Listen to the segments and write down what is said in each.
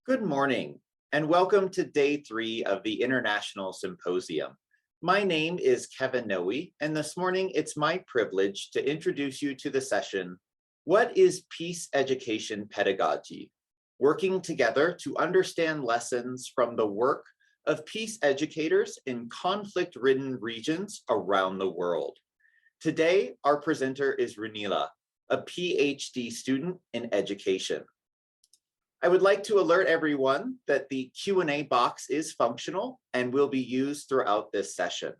Good morning, and welcome to day 3 of the International Symposium. My name is Kevin Noe, and this morning it's my privilege to introduce you to the session, What is Peace Education Pedagogy? Working together to understand lessons from the work of peace educators in conflict-ridden regions around the world. Today, our presenter is Runila, a PhD student in education. I would like to alert everyone that the Q&A box is functional and will be used throughout this session.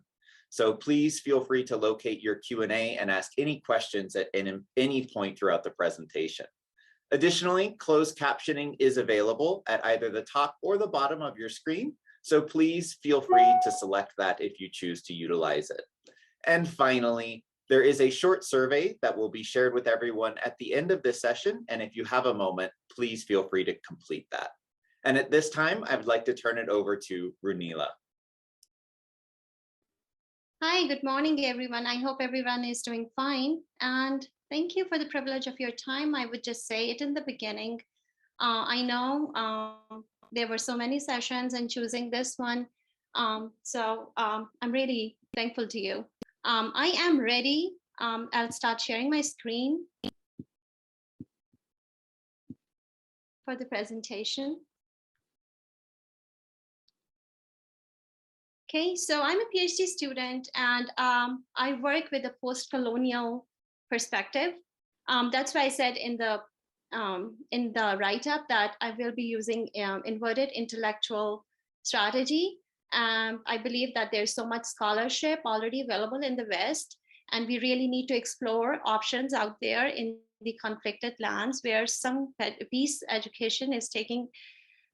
So please feel free to locate your Q&A and ask any questions at any point throughout the presentation. Additionally, closed captioning is available at either the top or the bottom of your screen, so please feel free to select that if you choose to utilize it. And finally, there is a short survey that will be shared with everyone at the end of this session, and if you have a moment, please feel free to complete that. And at this time, I would like to turn it over to Runila. Hi, good morning, everyone. I hope everyone is doing fine. And thank you for the privilege of your time. I would just say it in the beginning. I know there were so many sessions and choosing this one. So I'm really thankful to you. I am ready. I'll start sharing my screen for the presentation. Okay, so I'm a PhD student and I work with a post-colonial perspective. That's why I said in the write-up that I will be using inverted intellectual strategy. I believe that there's so much scholarship already available in the West, and we really need to explore options out there in the conflicted lands where some peace education is taking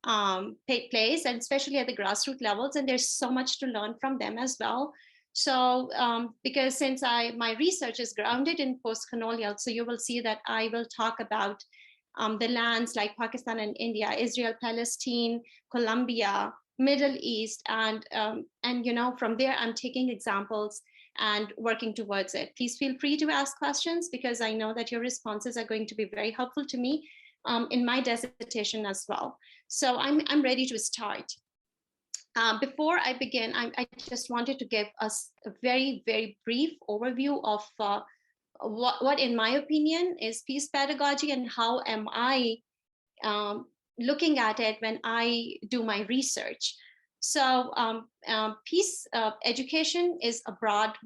place, and especially at the grassroots levels, and there's so much to learn from them as well. So because since my research is grounded in post-colonial, so you will see that I will talk about the lands like Pakistan and India, Israel, Palestine, Colombia, Middle East, and you know, from there I'm taking examples and working towards it. Please feel free to ask questions because I know that your responses are going to be very helpful to me in my dissertation as well. So I'm ready to start. Before I begin, I just wanted to give us a very, very brief overview of what in my opinion is peace pedagogy and how am I looking at it when I do my research. So peace education is a broad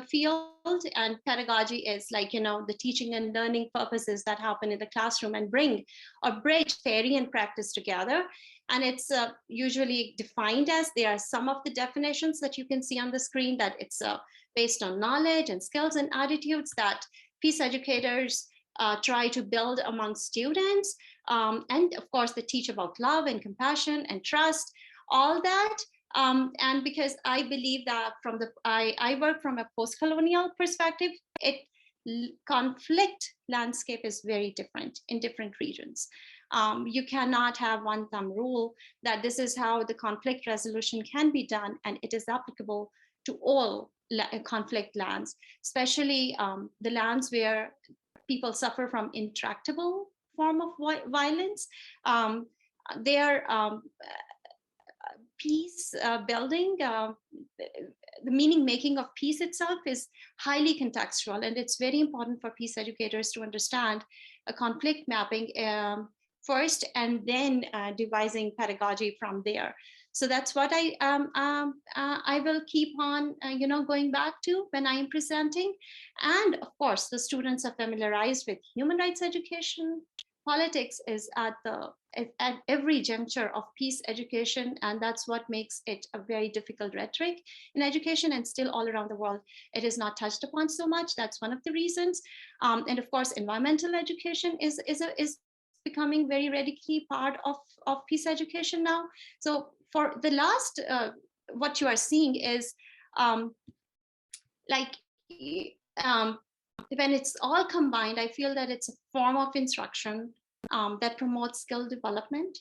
field, and pedagogy is like, you know, the teaching and learning purposes that happen in the classroom and bring or bridge theory and practice together. And it's usually defined as, there are some of the definitions that you can see on the screen, that it's based on knowledge and skills and attitudes that peace educators try to build among students. And of course, they teach about love and compassion and trust, all that. And because I believe that I work from a post-colonial perspective, conflict landscape is very different in different regions. You cannot have one thumb rule that this is how the conflict resolution can be done, and it is applicable to all conflict lands, especially the lands where people suffer from intractable form of violence. Their peace building, the meaning making of peace itself is highly contextual, and it's very important for peace educators to understand a conflict mapping first, and then devising pedagogy from there. So that's what I will keep on, you know, going back to when I am presenting. And of course, the students are familiarized with human rights education. Politics is at every juncture of peace education, and that's what makes it a very difficult rhetoric in education, and still all around the world it is not touched upon so much. That's one of the reasons. And of course, environmental education is becoming very radically part of peace education now. So for the last, what you are seeing is like when it's all combined, I feel that it's a form of instruction that promotes skill development,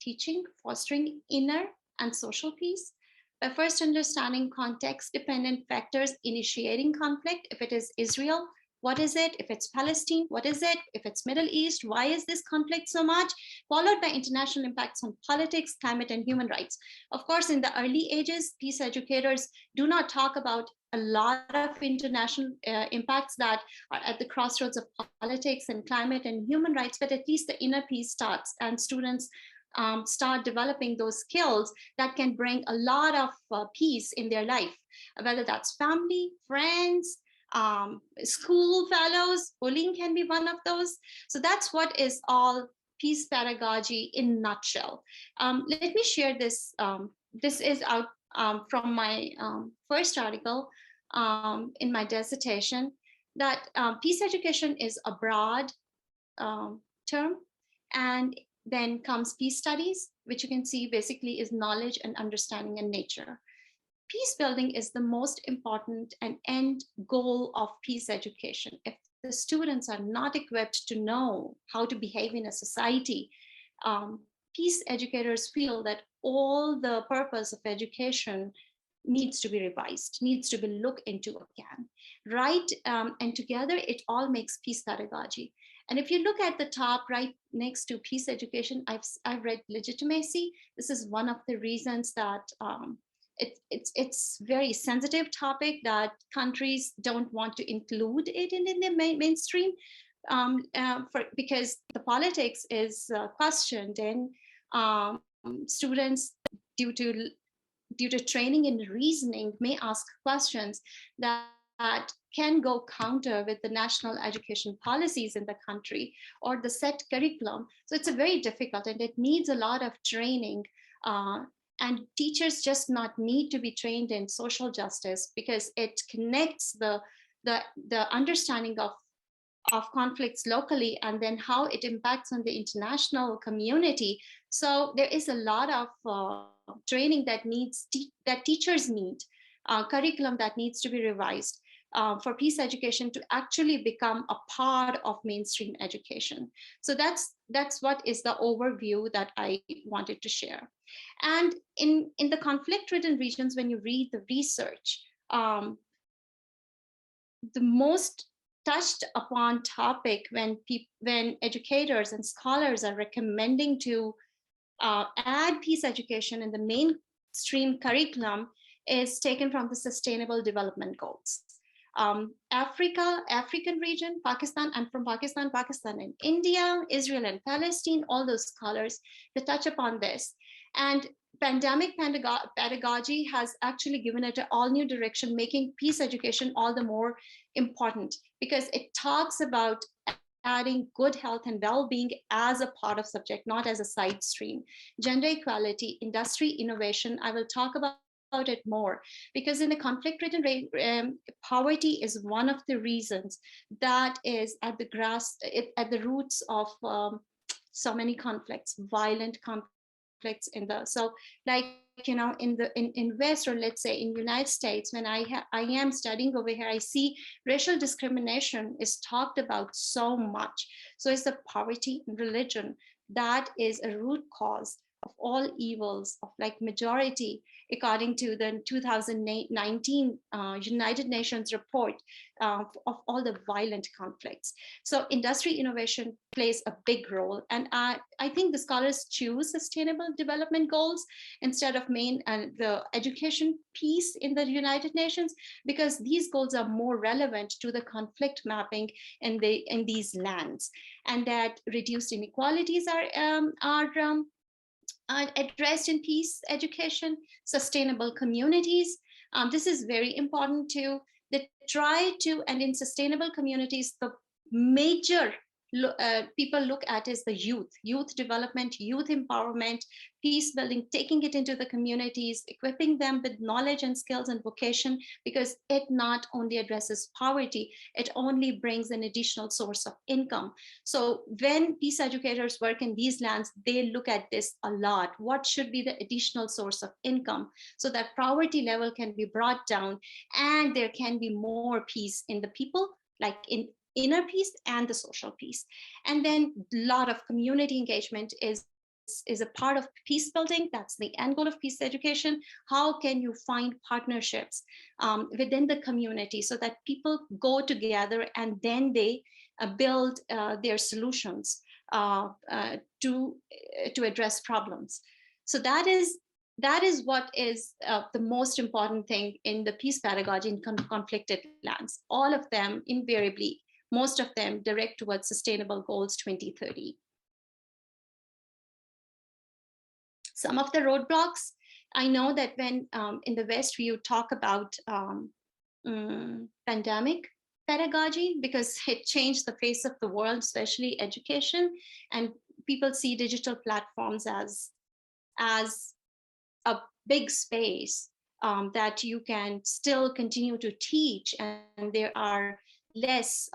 teaching, fostering inner and social peace by first understanding context-dependent factors initiating conflict. If it is Israel What is it? If it's Palestine, what is it? If it's Middle East, why is this conflict so much? Followed by international impacts on politics, climate, and human rights. Of course, in the early ages, peace educators do not talk about a lot of international impacts that are at the crossroads of politics and climate and human rights, but at least the inner peace starts, and students start developing those skills that can bring a lot of peace in their life, whether that's family, friends, school fellows. Bullying can be one of those. So that's what is all peace pedagogy in a nutshell. Let me share this. This is out from my first article in my dissertation, that peace education is a broad term, and then comes peace studies, which you can see basically is knowledge and understanding in nature. Peace building is the most important and end goal of peace education. If the students are not equipped to know how to behave in a society, peace educators feel that all the purpose of education needs to be revised, needs to be looked into again, right? And together it all makes peace pedagogy. And if you look at the top right next to peace education, I've read legitimacy. This is one of the reasons that it's very sensitive topic that countries don't want to include it in the mainstream, because the politics is questioned, and students, due to training in reasoning, may ask questions that can go counter with the national education policies in the country or the set curriculum. So it's a very difficult, and it needs a lot of training. And teachers just not need to be trained in social justice, because it connects the understanding of conflicts locally, and then how it impacts on the international community. So there is a lot of training that that teachers need, curriculum that needs to be revised for peace education to actually become a part of mainstream education. So that's what is the overview that I wanted to share. And in the conflict-ridden regions, when you read the research, the most touched upon topic when educators and scholars are recommending to add peace education in the mainstream curriculum is taken from the Sustainable Development Goals. African region, Pakistan, and from Pakistan and India, Israel and Palestine, all those scholars, they touch upon this. And pandemic pedagogy has actually given it an all new direction, making peace education all the more important, because it talks about adding good health and well-being as a part of subject, not as a side stream. Gender equality, industry innovation, I will talk about it more, because in the conflict-ridden poverty is one of the reasons that is at the roots of so many conflicts, violent conflicts so like, you know, in West, or let's say in United States, when I am studying over here, I see racial discrimination is talked about so much. So it's the poverty and religion that is a root cause of all evils, of like majority, according to the 2019 United Nations report of all the violent conflicts. So industry innovation plays a big role. And I think the scholars choose sustainable development goals instead of the education piece in the United Nations, because these goals are more relevant to the conflict mapping in these lands, and that reduced inequalities are addressed in peace education, sustainable communities. This is very important too. They try to, and in sustainable communities, the major people look at is the youth development, youth empowerment, peace building, taking it into the communities, equipping them with knowledge and skills and vocation, because it not only addresses poverty, it only brings an additional source of income. So when peace educators work in these lands, they look at this a lot. What should be the additional source of income so that poverty level can be brought down and there can be more peace in the people, like in inner peace and the social peace. And then a lot of community engagement is is a part of peace building. That's the end goal of peace education. How can you find partnerships within the community so that people go together and then they build their solutions to address problems. So that is what is the most important thing in the peace pedagogy in conflicted lands. All of them invariably, most of them direct towards sustainable goals 2030. Some of the roadblocks, I know that when in the West you talk about pandemic pedagogy because it changed the face of the world, especially education, and people see digital platforms as a big space that you can still continue to teach, and there are less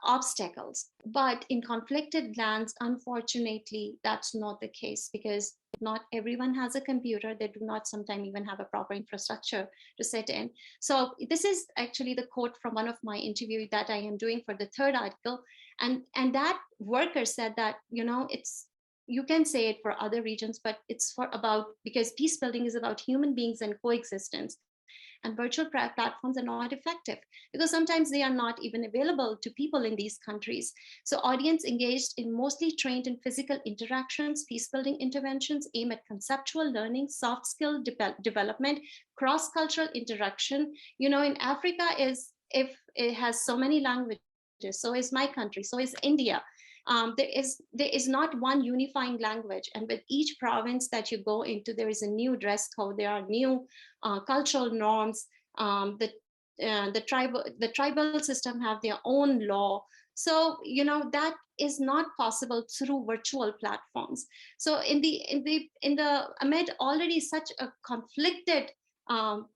obstacles. But in conflicted lands, unfortunately, that's not the case because not everyone has a computer. They do not sometimes even have a proper infrastructure to sit in. So this is actually the quote from one of my interviews that I am doing for the third article. And that worker said that, it's, you can say it for other regions, but it's because peace building is about human beings and coexistence. And virtual platforms are not effective because sometimes they are not even available to people in these countries. So audience engaged in mostly trained in physical interactions, peace building interventions aim at conceptual learning, soft skill development, cross-cultural interaction. In Africa if it has so many languages, so is my country, so is India. There is not one unifying language, and with each province that you go into, there is a new dress code. There are new cultural norms. The tribal system have their own law. So that is not possible through virtual platforms. So in the amid already such a conflicted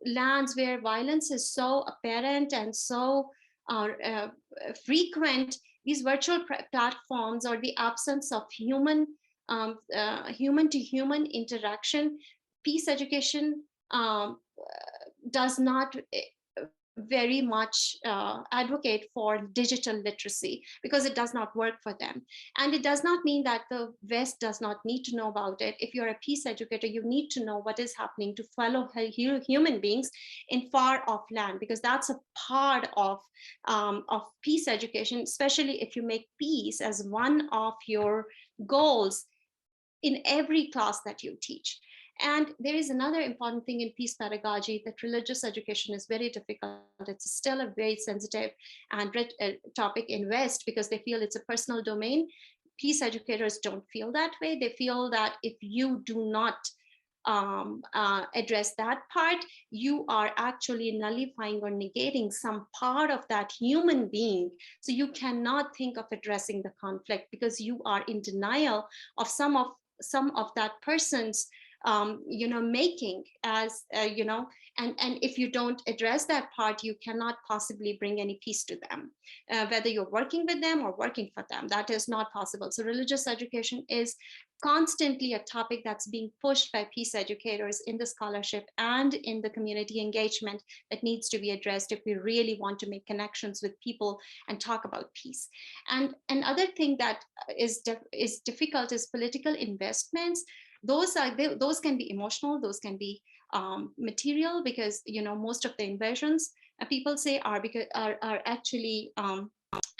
lands where violence is so apparent and so frequent, these virtual platforms or the absence of human to human interaction, peace education does not very much advocate for digital literacy because it does not work for them. And it does not mean that the West does not need to know about it. If you're a peace educator, you need to know what is happening to fellow human beings in far off land, because that's a part of peace education, especially if you make peace as one of your goals in every class that you teach. And there is another important thing in peace pedagogy, that religious education is very difficult. It's still a very sensitive and topic in West because they feel it's a personal domain. Peace educators don't feel that way. They feel that if you do not address that part, you are actually nullifying or negating some part of that human being. So you cannot think of addressing the conflict because you are in denial of some of that person's making, as and if you don't address that part, you cannot possibly bring any peace to them, whether you're working with them or working for them. That is not possible. So religious education is constantly a topic that's being pushed by peace educators in the scholarship and in the community engagement that needs to be addressed if we really want to make connections with people and talk about peace. And another thing that is difficult is political investments. Those can be emotional, those can be material, because most of the invasions people say are actually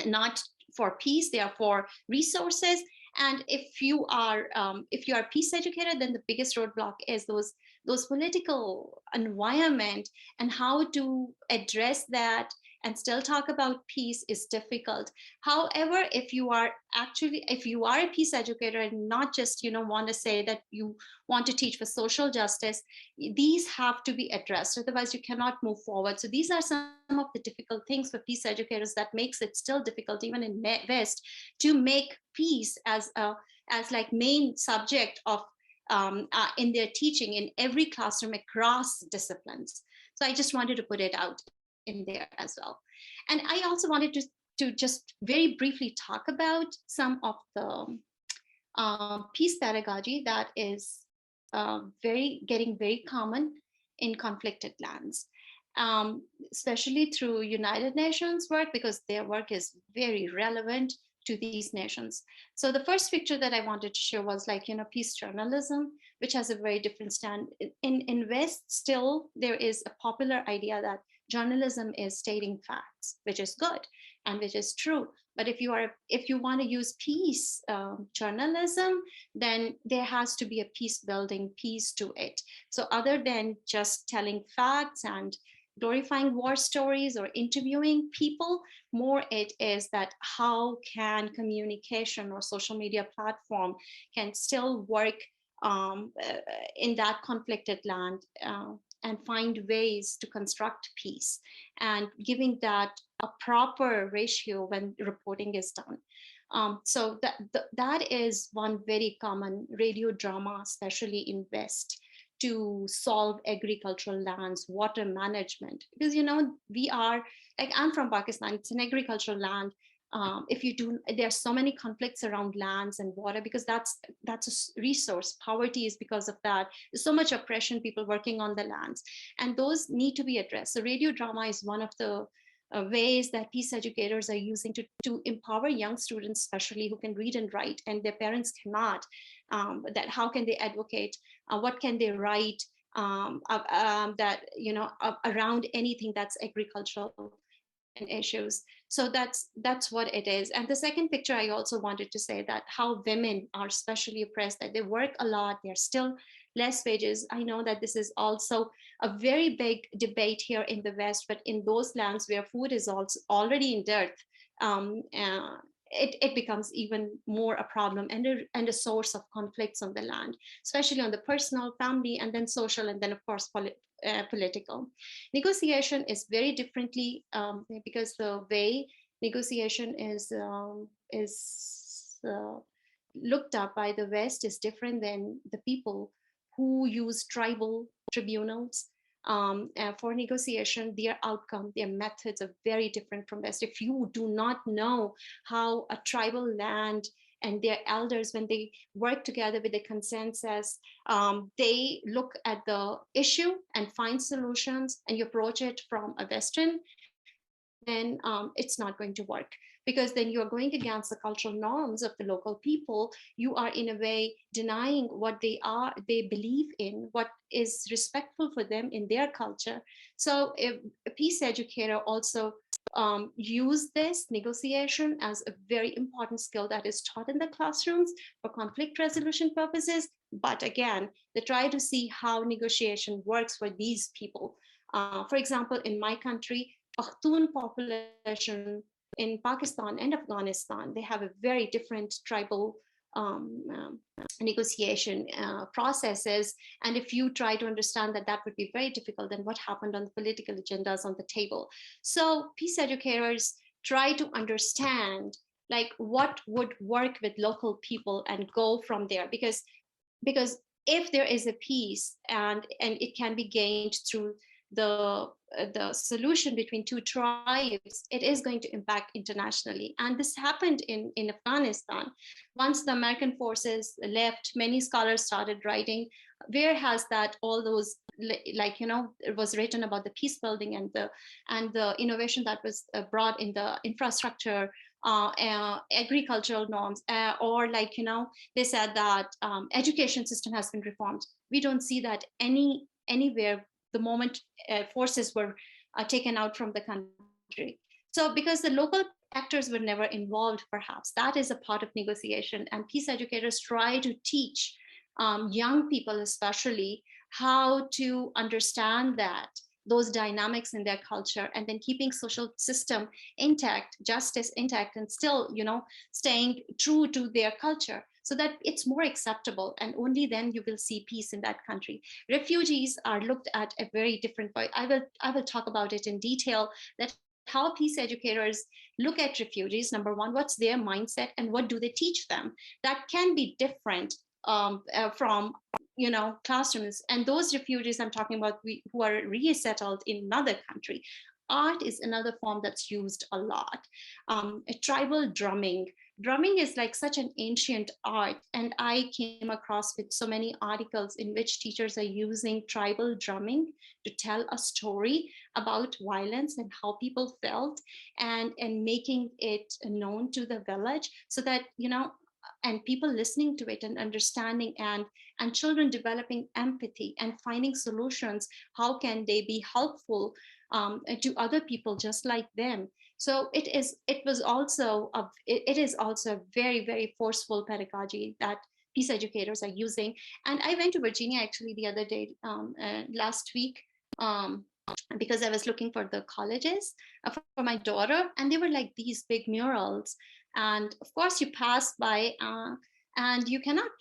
not for peace, they are for resources. And if you are a peace educator, then the biggest roadblock is those political environment, and how to address that and still talk about peace is difficult. However, if you are a peace educator and not just want to say that you want to teach for social justice, these have to be addressed, otherwise you cannot move forward. So these are some of the difficult things for peace educators that makes it still difficult even in West to make peace as like main subject of in their teaching in every classroom across disciplines. So I just wanted to put it out in there as well. And I also wanted to just very briefly talk about some of the peace pedagogy that is getting very common in conflicted lands, especially through United Nations work, because their work is very relevant to these nations. So the first picture that I wanted to show was like, peace journalism, which has a very different stand. In West, still, there is a popular idea that journalism is stating facts, which is good and which is true. But if you want to use peace journalism, then there has to be a peace building piece to it. So other than just telling facts and glorifying war stories or interviewing people, more it is that how can communication or social media platform can still work in that conflicted land and find ways to construct peace, and giving that a proper ratio when reporting is done. So that is one very common radio drama, especially in West, to solve agricultural lands, water management. Because, we are, like, I'm from Pakistan, it's an agricultural land. There's so many conflicts around lands and water, because that's a resource. Poverty is because of that. There's so much oppression, people working on the lands, and those need to be addressed. So radio drama is one of the ways that peace educators are using to empower young students, especially who can read and write, and their parents cannot. That how can they advocate? What can they write that around anything that's agricultural and issues. So that's what it is. And the second picture, I also wanted to say that how women are especially oppressed, that they work a lot, they're still less wages. I know that this is also a very big debate here in the West, but in those lands where food is also already in dearth, it becomes even more a problem and a source of conflicts on the land, especially on the personal, family, and then social, and then of course political. Negotiation is very differently because the way negotiation is looked up by the West is different than the people who use tribal tribunals for negotiation. Their outcome, their methods are very different from West. If you do not know how a tribal land and their elders, when they work together with a consensus, they look at the issue and find solutions, and you approach it from a Western, then it's not going to work, because then you're going against the cultural norms of the local people. You are in a way denying what they believe in, what is respectful for them in their culture. So if a peace educator also use this negotiation as a very important skill that is taught in the classrooms for conflict resolution purposes. But again, they try to see how negotiation works for these people. For example, in my country, Pakhtun population in Pakistan and Afghanistan, they have a very different tribal negotiation processes. And if you try to understand that, that would be very difficult, then what happened on the political agendas on the table. So peace educators try to understand like what would work with local people and go from there, because if there is a peace and it can be gained through the solution between two tribes, it is going to impact internationally. And this happened in Afghanistan. Once the American forces left, many scholars started writing, where has that, all those, like, it was written about the peace building and the innovation that was brought in the infrastructure, agricultural norms, or like, they said that education system has been reformed. We don't see that anywhere the moment forces were taken out from the country. So because the local actors were never involved, perhaps that is a part of negotiation. And peace educators try to teach young people especially how to understand that, those dynamics in their culture, and then keeping social system intact, justice intact, and still, staying true to their culture, so that it's more acceptable, and only then you will see peace in that country. Refugees are looked at a very different way. I will talk about it in detail, that how peace educators look at refugees. Number one, what's their mindset and what do they teach them? That can be different from classrooms. And those refugees I'm talking about, who are resettled in another country. Art is another form that's used a lot. A tribal drumming, drumming is like such an ancient art, and I came across with so many articles in which teachers are using tribal drumming to tell a story about violence and how people felt, and making it known to the village, so that, and people listening to it and understanding, and children developing empathy and finding solutions. How can they be helpful to other people just like them? So it is also a very, very forceful pedagogy that peace educators are using. And I went to Virginia actually the other day, last week, um, because I was looking for the colleges for my daughter, and they were like these big murals. And of course, you pass by, and you cannot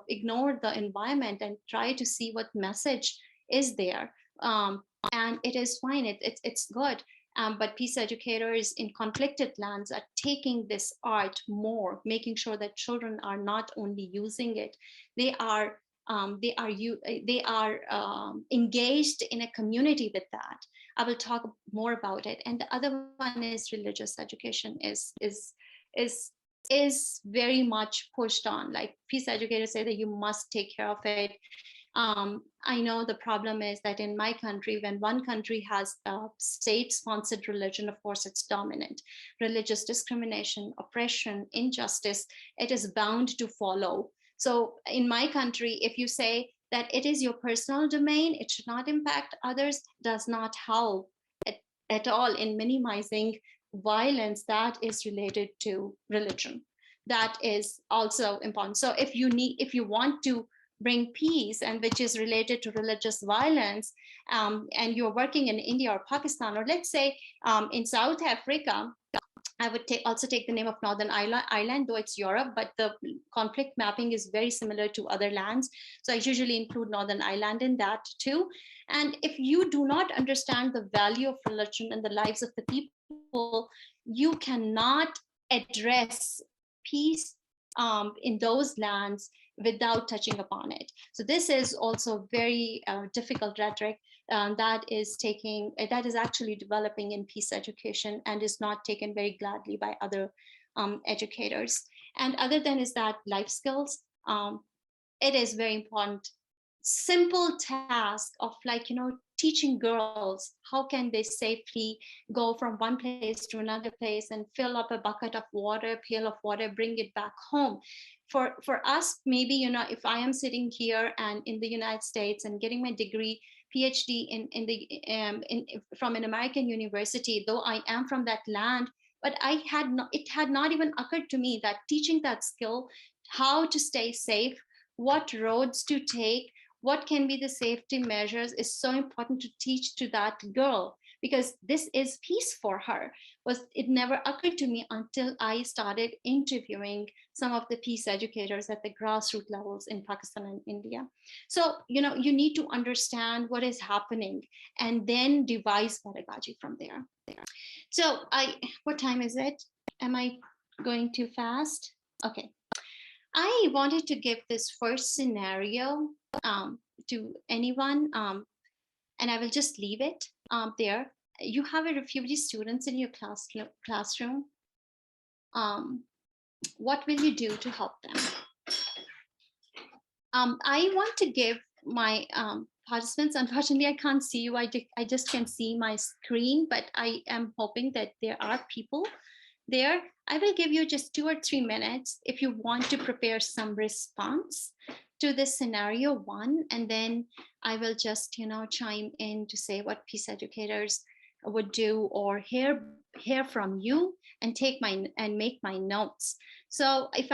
ignore the environment and try to see what message is there. And it is fine, it's good. But peace educators in conflicted lands are taking this art more, making sure that children are not only using it, they are engaged in a community with that. I will talk more about it. And the other one is religious education is very much pushed on. Like peace educators say that you must take care of it. I know the problem is that in my country, when one country has a state-sponsored religion, of course, it's dominant. Religious discrimination, oppression, injustice, it is bound to follow. So in my country, if you say that it is your personal domain, it should not impact others, does not help at all in minimizing violence that is related to religion. That is also important. So if you want to bring peace, and which is related to religious violence, and you're working in India or Pakistan, or let's say in South Africa, I would also take the name of Northern Ireland, though it's Europe, but the conflict mapping is very similar to other lands. So I usually include Northern Ireland in that too. And if you do not understand the value of religion in the lives of the people, you cannot address peace in those lands without touching upon it. So this is also very difficult rhetoric that is actually developing in peace education, and is not taken very gladly by other educators. And other than is that life skills, it is very important. Simple task of, like, teaching girls how can they safely go from one place to another place and fill up a bucket of water, pail of water, bring it back home. For us, maybe, if I am sitting here and in the United States and getting my degree, PhD from an American university, though I am from that land, but it had not even occurred to me that teaching that skill, how to stay safe, what roads to take, what can be the safety measures, is so important to teach to that girl, because this is peace for her. It never occurred to me until I started interviewing some of the peace educators at the grassroots levels in Pakistan and India. So, you need to understand what is happening and then devise pedagogy from there. So what time is it? Am I going too fast? Okay. I wanted to give this first scenario to anyone, and I will just leave it there. You have a refugee students in your classroom. What will you do to help them? I want to give my participants, unfortunately, I can't see you. I just can see my screen, but I am hoping that there are people there. I will give you just 2 or 3 minutes if you want to prepare some response to this scenario 1, and then I will just chime in to say what peace educators would do, or hear from you and make my notes. So if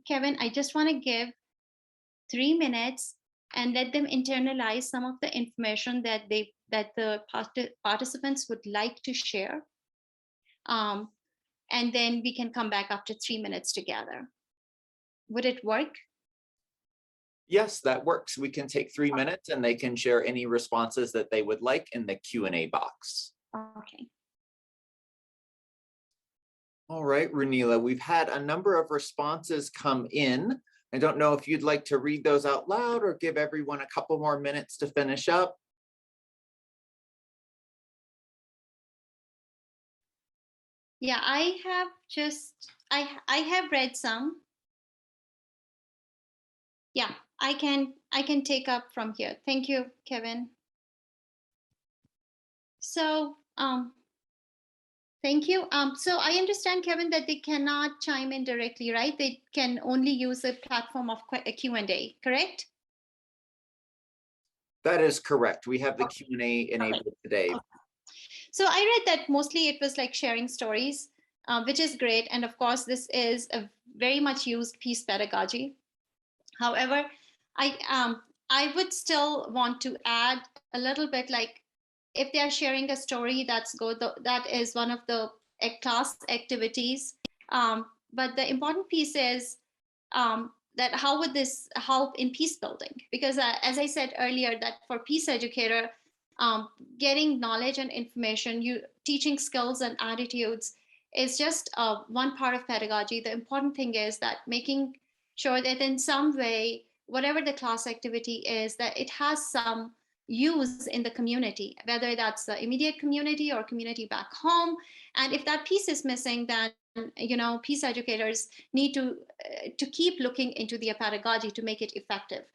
Kevin, I just want to give 3 minutes and let them internalize some of the information that the participants would like to share. And then we can come back after 3 minutes together. Would it work? Yes, that works. We can take 3 minutes and they can share any responses that they would like in the Q&A box. Okay. All right, Runila, we've had a number of responses come in. I don't know if you'd like to read those out loud or give everyone a couple more minutes to finish up. Yeah, I have read some. Yeah, I can take up from here. Thank you, Kevin. So thank you. So I understand, Kevin, that they cannot chime in directly, right? They can only use a platform of a Q&A, correct? That is correct. We have the Q&A enabled today. So I read that mostly it was like sharing stories, which is great. And of course, this is a very much used peace pedagogy. However, I would still want to add a little bit, like if they are sharing a story, that's good. That is one of the class activities. But the important piece is that how would this help in peace building? Because as I said earlier, that for peace educator, getting knowledge and information, you teaching skills and attitudes is just one part of pedagogy. The important thing is that making sure that in some way, whatever the class activity is, that it has some use in the community, whether that's the immediate community or community back home. And if that piece is missing, then peace educators need to keep looking into their pedagogy to make it effective,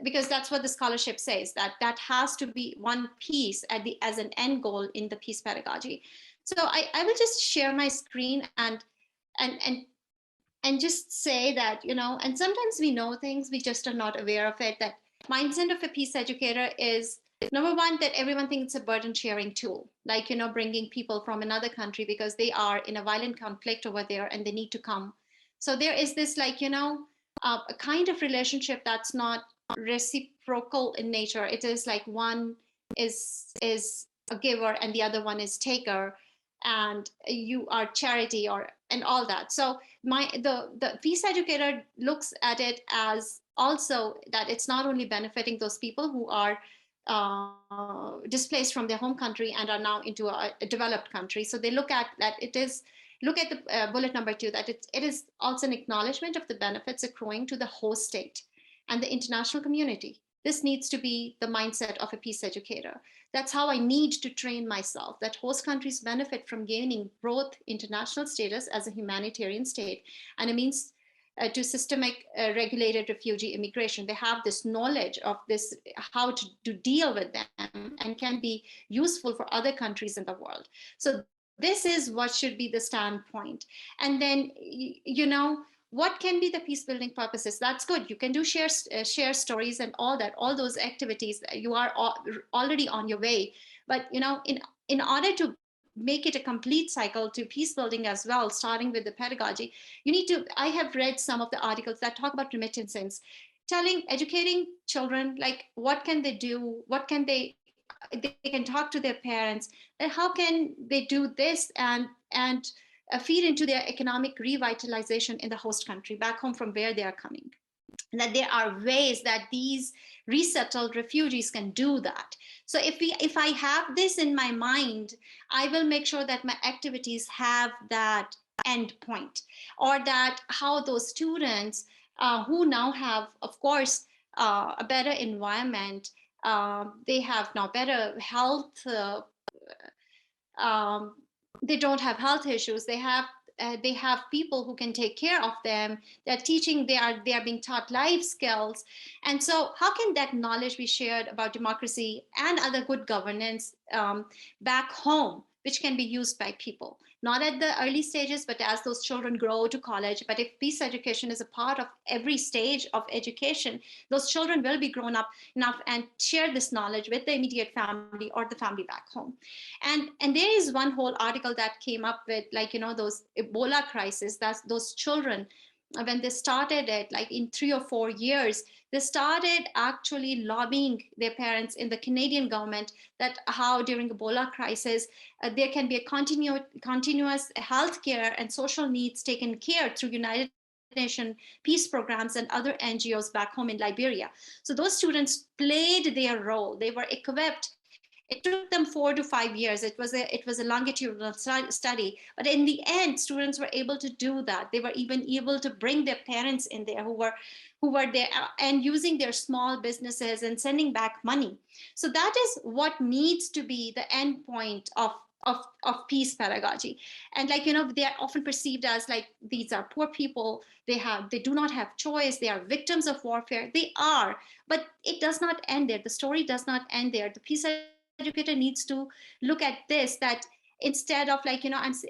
because that's what the scholarship says, that that has to be one piece as an end goal in the peace pedagogy. So I will just share my screen and and and just say that, and sometimes we know things, we just are not aware of it, that mindset of a peace educator is, number one, that everyone thinks it's a burden sharing tool, like, bringing people from another country because they are in a violent conflict over there and they need to come. So there is this, like, a kind of relationship that's not reciprocal in nature. It is like one is a giver and the other one is taker, and you are charity or and all that. So the peace educator looks at it as also that it's not only benefiting those people who are displaced from their home country and are now into a developed country. So they look at that. Look at the bullet number 2, that it is also an acknowledgement of the benefits accruing to the host state and the international community. This needs to be the mindset of a peace educator. That's how I need to train myself, that host countries benefit from gaining both international status as a humanitarian state and a means to systemic regulated refugee immigration. They have this knowledge of this, how to deal with them, and can be useful for other countries in the world. So this is what should be the standpoint. And then, what can be the peace building purposes? That's good. You can do share stories and all that, all those activities. You are already on your way. But in order to make it a complete cycle to peace building as well, starting with the pedagogy, you need to. I have read some of the articles that talk about remittances, educating children, like what can they do, what can they can talk to their parents, and how can they do this and feed into their economic revitalization in the host country back home from where they are coming. And that there are ways that these resettled refugees can do that. So if I have this in my mind, I will make sure that my activities have that end point, or that how those students who now have, of course, a better environment, they have now better health, um, they don't have health issues, they have people who can take care of them, they're teaching, they are being taught life skills. And so how can that knowledge be shared about democracy and other good governance back home, which can be used by people, not at the early stages, but as those children grow to college. But if peace education is a part of every stage of education, those children will be grown up enough and share this knowledge with the immediate family or the family back home. And there is one whole article that came up with, like, those Ebola crisis, that's those children, when they started it, like in 3 or 4 years, they started actually lobbying their parents in the Canadian government, that how during Ebola crisis, there can be a continuous healthcare and social needs taken care through United Nations peace programs and other NGOs back home in Liberia. So those students played their role. They were equipped. It took them 4 to 5 years. It was a longitudinal study, but in the end, students were able to do that. They were even able to bring their parents in there who were there and using their small businesses and sending back money. So that is what needs to be the end point of peace pedagogy. And like, they are often perceived as like, these are poor people, they do not have choice, they are victims of warfare. They are, but it does not end there. The story does not end there. The peace educator needs to look at this, that instead of like,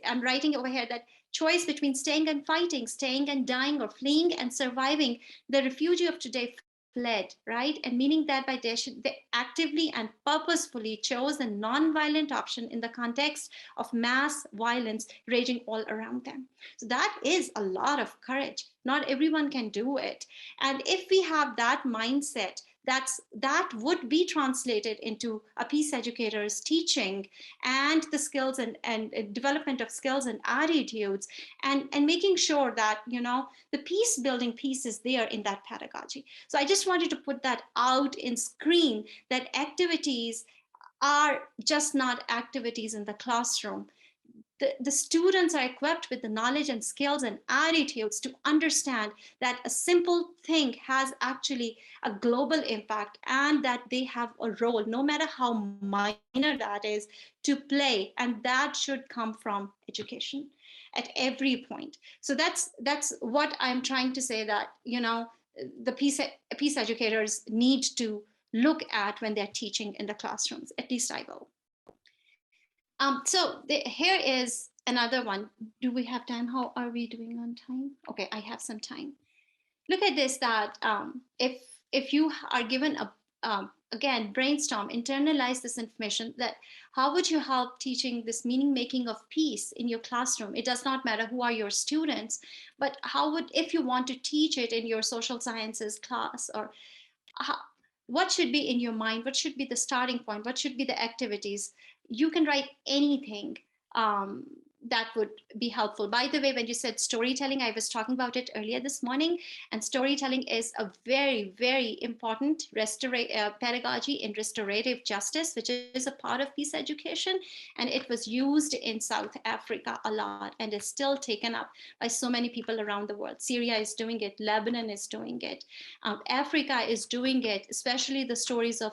I'm writing over here that choice between staying and fighting, staying and dying, or fleeing and surviving, the refugee of today fled, right? And meaning that by they actively and purposefully chose the non-violent option in the context of mass violence raging all around them. So that is a lot of courage. Not everyone can do it. And if we have that mindset, that would be translated into a peace educator's teaching and the skills and development of skills and attitudes, and making sure that the peace building piece is there in that pedagogy. So I just wanted to put that out in screen, that activities are just not activities in the classroom. The students are equipped with the knowledge and skills and attitudes to understand that a simple thing has actually a global impact, and that they have a role, no matter how minor that is, to play. And that should come from education at every point. So that's what I'm trying to say, that the peace educators need to look at when they're teaching in the classrooms. At least I will. So here is another one. Do we have time? How are we doing on time? Okay, I have some time. Look at this, that if you are given again, brainstorm, internalize this information, that how would you help teaching this meaning making of peace in your classroom? It does not matter who are your students, but how would, if you want to teach it in your social sciences class, or what should be in your mind? What should be the starting point? What should be the activities? You can write anything that would be helpful. By the way, when you said storytelling, I was talking about it earlier this morning, and storytelling is a very, very important pedagogy in restorative justice, which is a part of peace education. And it was used in South Africa a lot, and is still taken up by so many people around the world. Syria is doing it, Lebanon is doing it, Africa is doing it, especially the stories of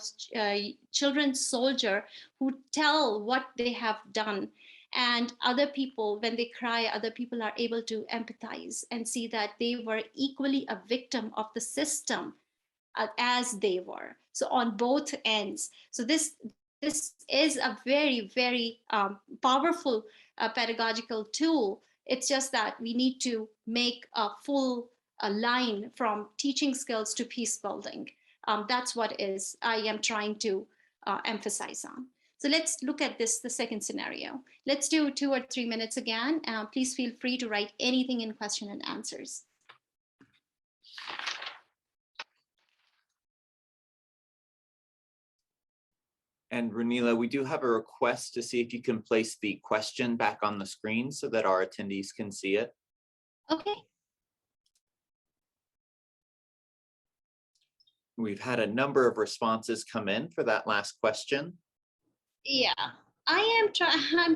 children's soldier who tell what they have done. And other people, when they cry, other people are able to empathize and see that they were equally a victim of the system as they were. So on both ends. So this is a very, very powerful pedagogical tool. It's just that we need to make a full line from teaching skills to peace building. That's what I am trying to emphasize on. So let's look at this, the second scenario. Let's do 2 or 3 minutes again. Please feel free to write anything in question and answers. And Ranila, we do have a request to see if you can place the question back on the screen so that our attendees can see it. Okay. We've had a number of responses come in for that last question. Yeah, I'm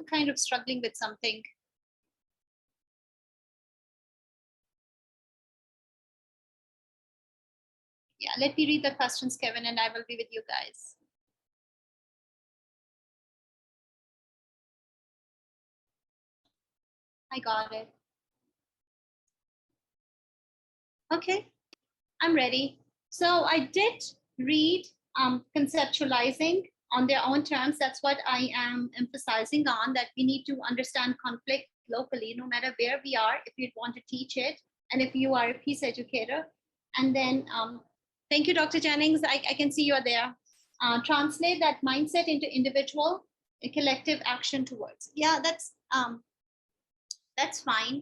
kind of struggling with something. Yeah, let me read the questions, Kevin, and I will be with you guys. I got it. Okay, I'm ready. So I did read conceptualizing on their own terms. That's what I am emphasizing on, that we need to understand conflict locally, no matter where we are, if you want to teach it, and if you are a peace educator. And then, thank you, Dr. Jennings. I can see you're there. Translate that mindset into individual and collective action towards. Yeah, that's fine.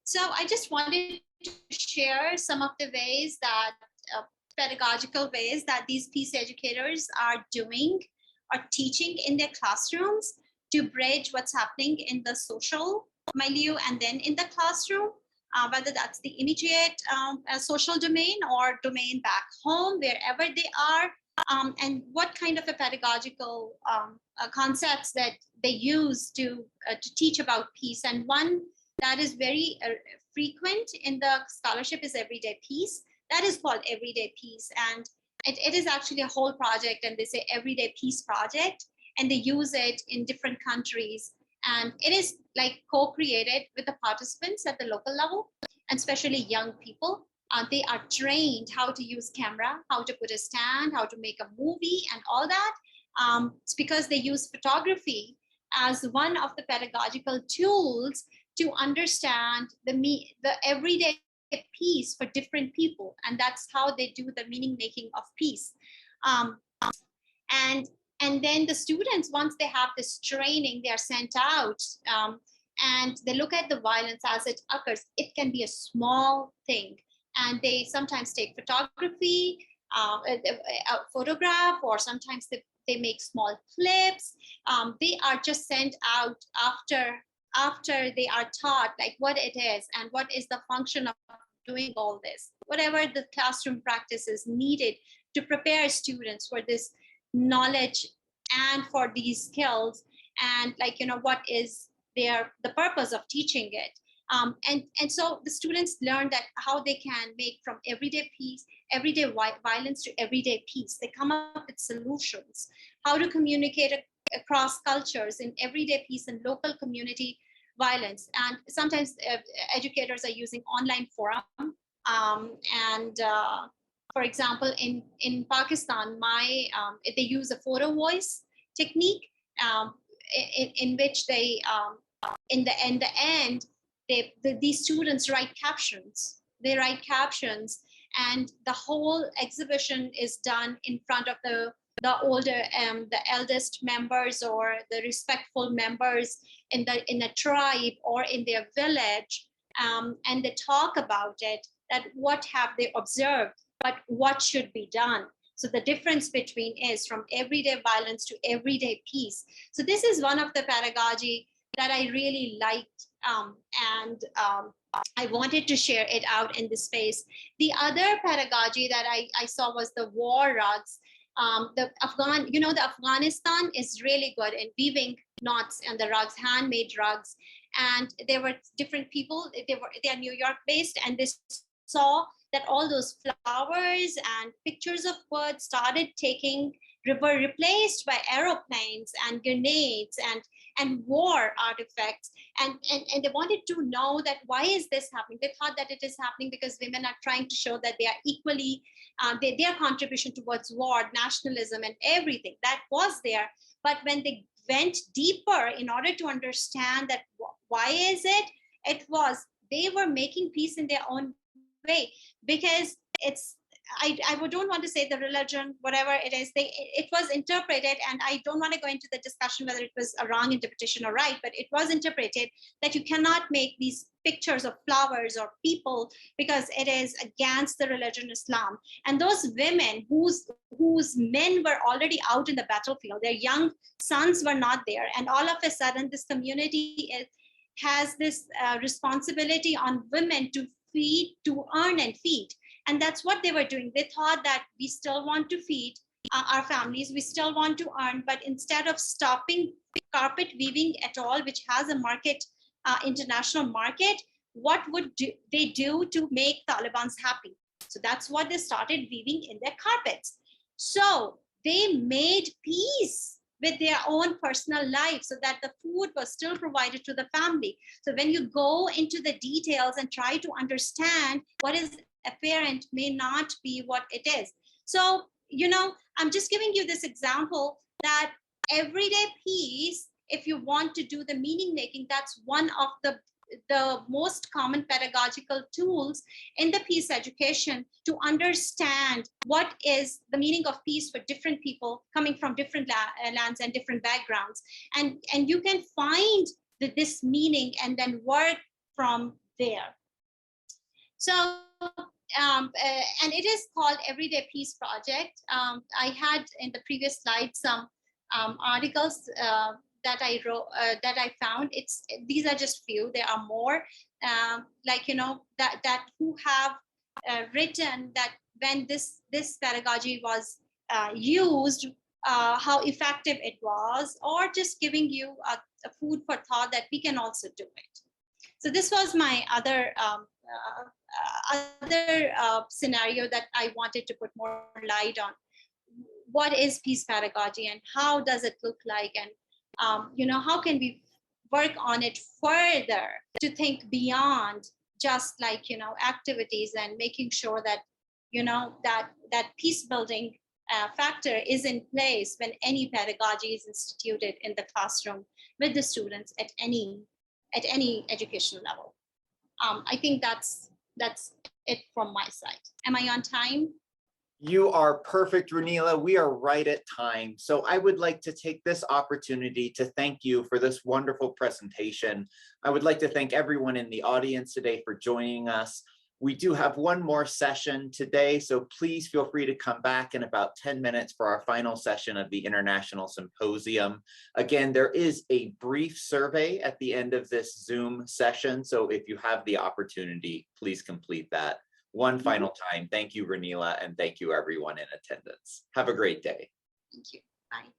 So I just wanted to share some of the ways that pedagogical ways that these peace educators are doing or teaching in their classrooms to bridge what's happening in the social milieu and then in the classroom, whether that's the immediate social domain or domain back home, wherever they are, and what kind of a pedagogical concepts that they use to teach about peace. And one that is very frequent in the scholarship is everyday peace. That is called Everyday Peace, and it is actually a whole project, and they say Everyday Peace Project. and they use it in different countries. And it is like co-created with the participants at the local level, and especially young people. They are trained how to use camera, how to put a stand, how to make a movie and all that. It's because they use photography as one of the pedagogical tools to understand the everyday piece for different people. And that's how they do the meaning making of peace. And then the students, once they have this training, they are sent out and they look at the violence as it occurs. It can be a small thing. And they sometimes take photography, a photograph, or sometimes they make small clips. They are just sent out after they are taught like what it is and what is the function of doing all this, whatever the classroom practice is needed to prepare students for this knowledge and for these skills, and like, you know, what is the purpose of teaching it. And so the students learn that how they can make from everyday violence to everyday peace. They come up with solutions, how to communicate across cultures in everyday peace and local community violence. And sometimes educators are using online forum. For example, in Pakistan, they use a photo voice technique in which they, in the end, these students write captions. They write captions, and the whole exhibition is done in front of the older, the eldest members or the respectful members in a tribe or in their village, and they talk about it, that what have they observed, but what should be done. So the difference between is from everyday violence to everyday peace. So this is one of the pedagogy that I really liked, and I wanted to share it out in this space. The other pedagogy that I saw was the war rugs. The Afghanistan is really good in weaving knots and the rugs, handmade rugs. And there were different people, they are New York based, and they saw that all those flowers and pictures of birds were replaced by aeroplanes and grenades and war artifacts. And they wanted to know that why is this happening? They thought that it is happening because women are trying to show that they are equally, their contribution towards war, nationalism, and everything that was there. But when they went deeper in order to understand that why is it was they were making peace in their own way, because I don't want to say the religion, whatever it is, it was interpreted, and I don't want to go into the discussion whether it was a wrong interpretation or right, but it was interpreted that you cannot make these pictures of flowers or people because it is against the religion Islam. And those women whose men were already out in the battlefield, their young sons were not there, and all of a sudden this community has this responsibility on women to feed, to earn and feed. And that's what they were doing. They thought that we still want to feed our families, we still want to earn, but instead of stopping carpet weaving at all, which has a market, international market, what would they do to make Talibans happy? So that's what they started weaving in their carpets. So they made peace with their own personal life so that the food was still provided to the family. So when you go into the details and try to understand what is apparent may not be what it is. So, you know, I'm just giving you this example that everyday peace, if you want to do the meaning making, that's one of the most common pedagogical tools in the peace education to understand what is the meaning of peace for different people coming from different lands and different backgrounds. And you can find this meaning and then work from there. So, and it is called Everyday Peace Project. I had in the previous slide some articles that I wrote, that I found. These are just few. There are more, like, you know, that who have written that when this pedagogy was used, how effective it was, or just giving you a food for thought that we can also do it. So this was my other scenario that I wanted to put more light on. what is peace pedagogy and how does it look like, and how can we work on it further to think beyond just like activities, and making sure that that peace building factor is in place when any pedagogy is instituted in the classroom with the students at any educational level. I think that's it from my side. Am I on time? You are perfect, Ranila. We are right at time. So I would like to take this opportunity to thank you for this wonderful presentation. I would like to thank everyone in the audience today for joining us. We do have one more session today, so please feel free to come back in about 10 minutes for our final session of the International Symposium. Again, there is a brief survey at the end of this Zoom session, so if you have the opportunity, please complete that. One final time, thank you, Ranila, and thank you everyone in attendance. Have a great day. Thank you. Bye.